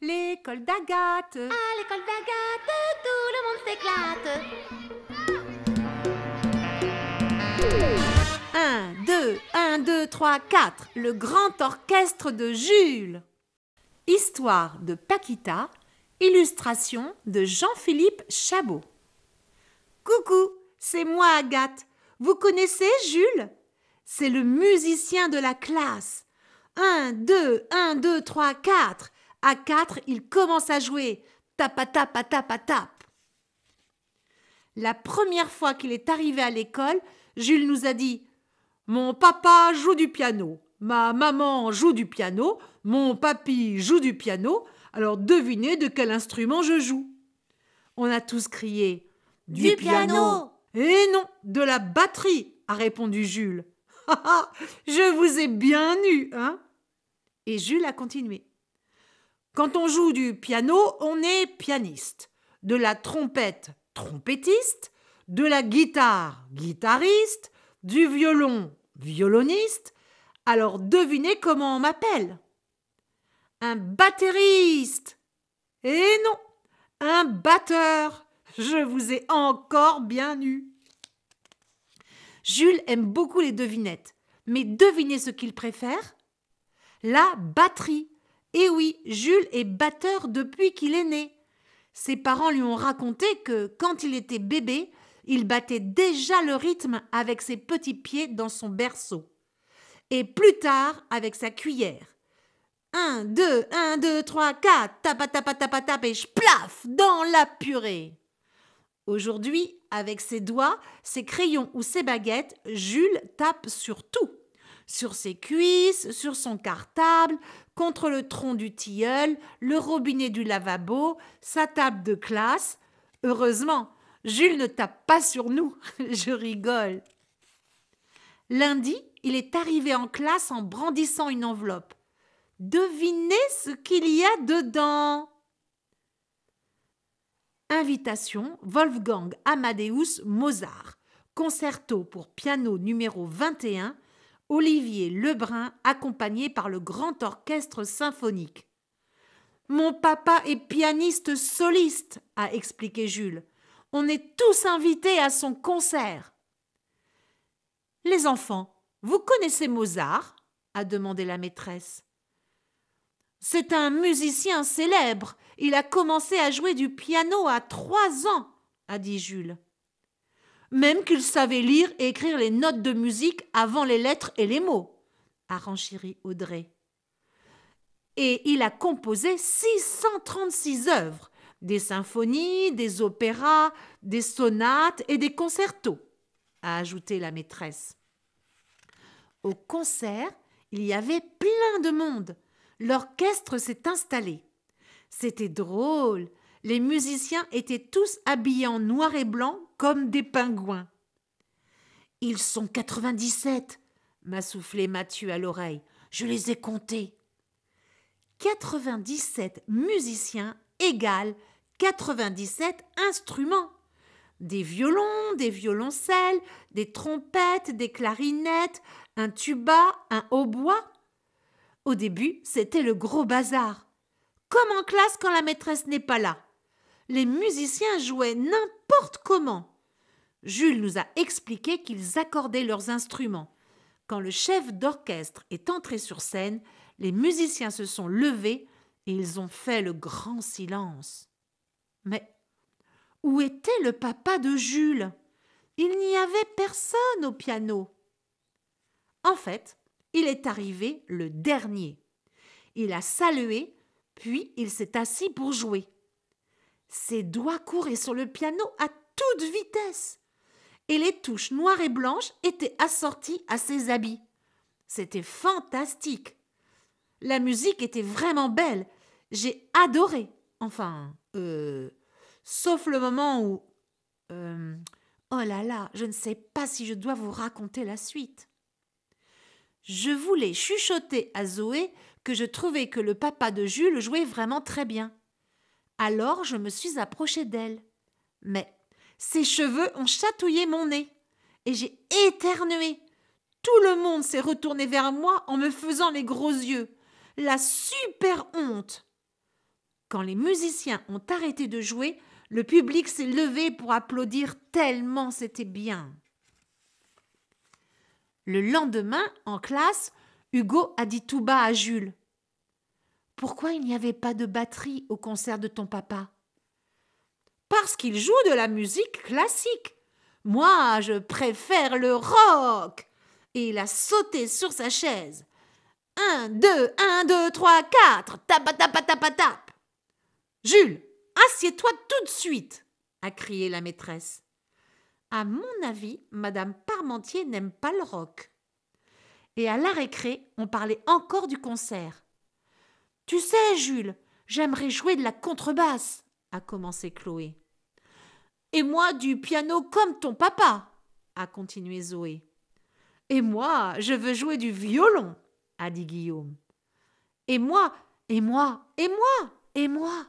L'école d'Agathe. À l'école d'Agathe, tout le monde s'éclate. 1, 2, 1, 2, 3, 4. Le grand orchestre de Jules. Histoire de Paquita. Illustration de Jean-Philippe Chabot. Coucou, c'est moi Agathe. Vous connaissez Jules? C'est le musicien de la classe. 1, 2, 1, 2, 3, 4. À 4, il commence à jouer. Tap. La première fois qu'il est arrivé à l'école, Jules nous a dit « Mon papa joue du piano, ma maman joue du piano, mon papy joue du piano, alors devinez de quel instrument je joue ?» On a tous crié « Du piano !» Eh non, de la batterie, a répondu Jules. Je vous ai bien eu, hein? Et Jules a continué. Quand on joue du piano, on est pianiste. De la trompette, trompettiste. De la guitare, guitariste. Du violon, violoniste. Alors devinez comment on m'appelle? Un batteriste. Eh non, un batteur. Je vous ai encore bien eu. Jules aime beaucoup les devinettes. Mais devinez ce qu'il préfère? La batterie. Et oui, Jules est batteur depuis qu'il est né. Ses parents lui ont raconté que, quand il était bébé, il battait déjà le rythme avec ses petits pieds dans son berceau. Et plus tard, avec sa cuillère. 1, 2, 1, 2, 3, 4, tap, et splaf, dans la purée. Aujourd'hui, avec ses doigts, ses crayons ou ses baguettes, Jules tape sur tout. Sur ses cuisses, sur son cartable, contre le tronc du tilleul, le robinet du lavabo, sa table de classe. Heureusement, Jules ne tape pas sur nous. Je rigole. Lundi, il est arrivé en classe en brandissant une enveloppe. Devinez ce qu'il y a dedans. Invitation Wolfgang Amadeus Mozart. Concerto pour piano numéro 21. Olivier Lebrun, accompagné par le Grand Orchestre Symphonique. « Mon papa est pianiste soliste », a expliqué Jules. « On est tous invités à son concert. » « Les enfants, vous connaissez Mozart ?» a demandé la maîtresse. « C'est un musicien célèbre. Il a commencé à jouer du piano à 3 ans, » a dit Jules. Même qu'il savait lire et écrire les notes de musique avant les lettres et les mots, a renchéri Audrey. Et il a composé 636 œuvres, des symphonies, des opéras, des sonates et des concertos, a ajouté la maîtresse. Au concert, il y avait plein de monde. L'orchestre s'est installé. C'était drôle. Les musiciens étaient tous habillés en noir et blanc comme des pingouins. « Ils sont 97, m'a soufflé Mathieu à l'oreille. Je les ai comptés. 97 musiciens égale 97 instruments. Des violons, des violoncelles, des trompettes, des clarinettes, un tuba, un hautbois. Au début, c'était le gros bazar. Comme en classe quand la maîtresse n'est pas là. Les musiciens jouaient n'importe comment. Jules nous a expliqué qu'ils accordaient leurs instruments. Quand le chef d'orchestre est entré sur scène, les musiciens se sont levés et ils ont fait le grand silence. Mais où était le papa de Jules? Il n'y avait personne au piano. En fait, il est arrivé le dernier. Il a salué, puis il s'est assis pour jouer. Ses doigts couraient sur le piano à toute vitesse et les touches noires et blanches étaient assorties à ses habits. C'était fantastique. La musique était vraiment belle. J'ai adoré. Enfin, sauf le moment où... oh là là, je ne sais pas si je dois vous raconter la suite. Je voulais chuchoter à Zoé que je trouvais que le papa de Jules jouait vraiment très bien. Alors je me suis approchée d'elle. Mais ses cheveux ont chatouillé mon nez et j'ai éternué. Tout le monde s'est retourné vers moi en me faisant les gros yeux. La super honte. Quand les musiciens ont arrêté de jouer, le public s'est levé pour applaudir tellement c'était bien. Le lendemain, en classe, Hugo a dit tout bas à Jules: « Pourquoi il n'y avait pas de batterie au concert de ton papa ?»« Parce qu'il joue de la musique classique. Moi, je préfère le rock. » Et il a sauté sur sa chaise. 1, 2, 1, 2, 3, 4, tapa, tapa, tapa, tap. « Jules, assieds-toi tout de suite !» a crié la maîtresse. À mon avis, Madame Parmentier n'aime pas le rock. Et à la récré, on parlait encore du concert. « Tu sais, Jules, j'aimerais jouer de la contrebasse, » a commencé Chloé. « Et moi du piano comme ton papa, » a continué Zoé. « Et moi, je veux jouer du violon, » a dit Guillaume. « Et moi, et moi, et moi, et moi. »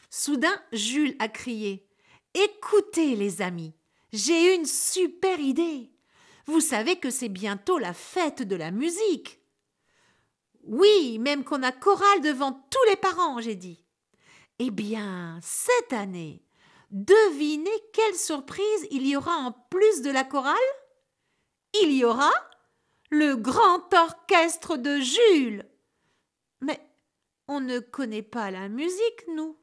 Soudain, Jules a crié: « Écoutez, les amis, j'ai une super idée. Vous savez que c'est bientôt la fête de la musique. » « Oui, même qu'on a chorale devant tous les parents, j'ai dit. » « Eh bien, cette année, devinez quelle surprise il y aura en plus de la chorale? Il y aura le grand orchestre de Jules. Mais on ne connaît pas la musique, nous.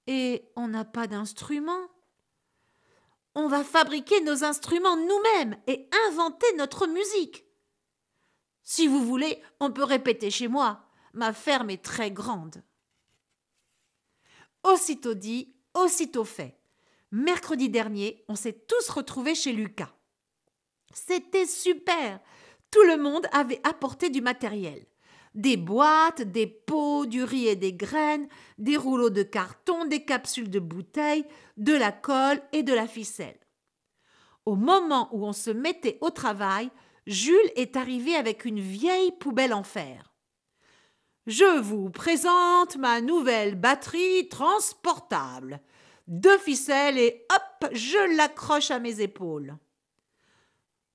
Et on n'a pas d'instruments. On va fabriquer nos instruments nous-mêmes et inventer notre musique. Si vous voulez, on peut répéter chez moi. Ma ferme est très grande. Aussitôt dit, aussitôt fait. Mercredi dernier, on s'est tous retrouvés chez Lucas. C'était super. Tout le monde avait apporté du matériel. Des boîtes, des pots, du riz et des graines, des rouleaux de carton, des capsules de bouteilles, de la colle et de la ficelle. Au moment où on se mettait au travail, Jules est arrivé avec une vieille poubelle en fer. « Je vous présente ma nouvelle batterie transportable. 2 ficelles et hop, je l'accroche à mes épaules. »«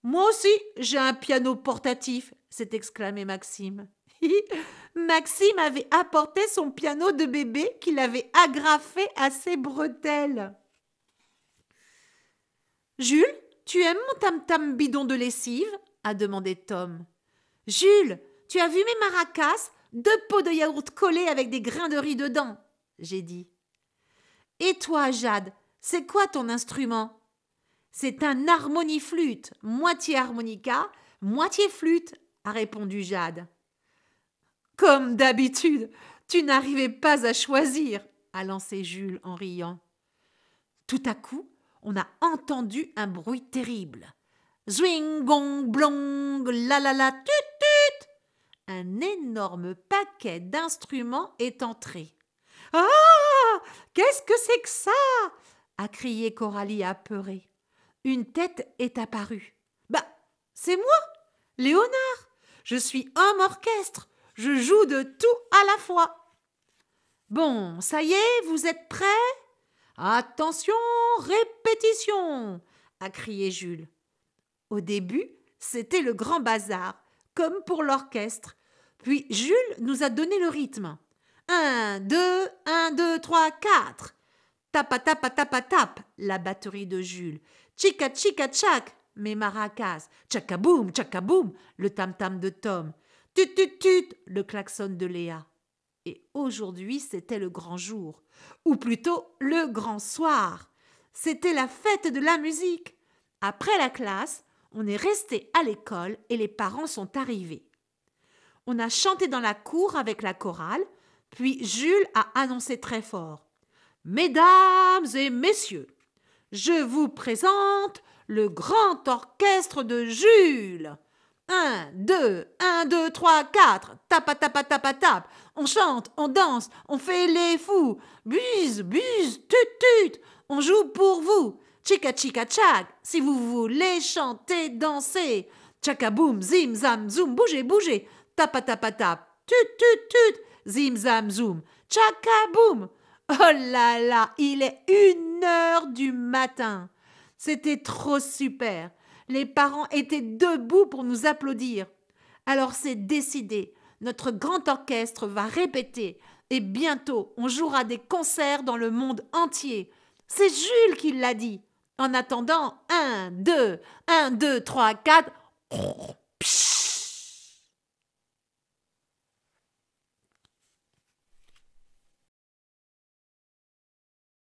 Moi aussi, j'ai un piano portatif, » s'est exclamé Maxime. Maxime avait apporté son piano de bébé qu'il avait agrafé à ses bretelles. « Jules, tu aimes mon tam-tam bidon de lessive ?» a demandé Tom. « Jules, tu as vu mes maracas, 2 pots de yaourt collés avec des grains de riz dedans ?» j'ai dit. « Et toi, Jade, c'est quoi ton instrument ?»« C'est un harmoniflûte, moitié harmonica, moitié flûte, » a répondu Jade. « Comme d'habitude, tu n'arrivais pas à choisir, » a lancé Jules en riant. Tout à coup, on a entendu un bruit terrible. Zwing, gong, blong, la la la, tut tut. Un énorme paquet d'instruments est entré. « Ah, qu'est-ce que c'est que ça ?» a crié Coralie apeurée. Une tête est apparue. « Bah, c'est moi, Léonard. Je suis homme orchestre. Je joue de tout à la fois. » « Bon, ça y est, vous êtes prêts ? Attention, répétition !» a crié Jules. Au début, c'était le grand bazar, comme pour l'orchestre. Puis Jules nous a donné le rythme. 1, 2, 1, 2, 3, 4. Tapa, tapa, tapa, tap, la batterie de Jules. Chica, chica, tchac, mes maracas. Tchakaboum, tchakaboum, le tam-tam de Tom. Tut, tut, tut, le klaxon de Léa. Et aujourd'hui, c'était le grand jour, ou plutôt le grand soir. C'était la fête de la musique. Après la classe, on est resté à l'école et les parents sont arrivés. On a chanté dans la cour avec la chorale, puis Jules a annoncé très fort. « Mesdames et messieurs, je vous présente le grand orchestre de Jules. 1, 2, 1, 2, 3, 4, tapa, tapa, tapa, tap. On chante, on danse, on fait les fous. Buse, buse, tut, tut. On joue pour vous. Chica, chica, tchac. Si vous voulez chanter, danser. Tchakaboum, zim, zam, zoom. Bougez, bougez. Tapa, tapa, tap. Tut, tut, tut. Zim, zam, zoom. Tchakaboum. Oh là là, il est 1h du matin. C'était trop super. Les parents étaient debout pour nous applaudir. Alors c'est décidé. Notre grand orchestre va répéter et bientôt on jouera des concerts dans le monde entier. C'est Jules qui l'a dit. En attendant, 1, 2, 1, 2, 3, 4.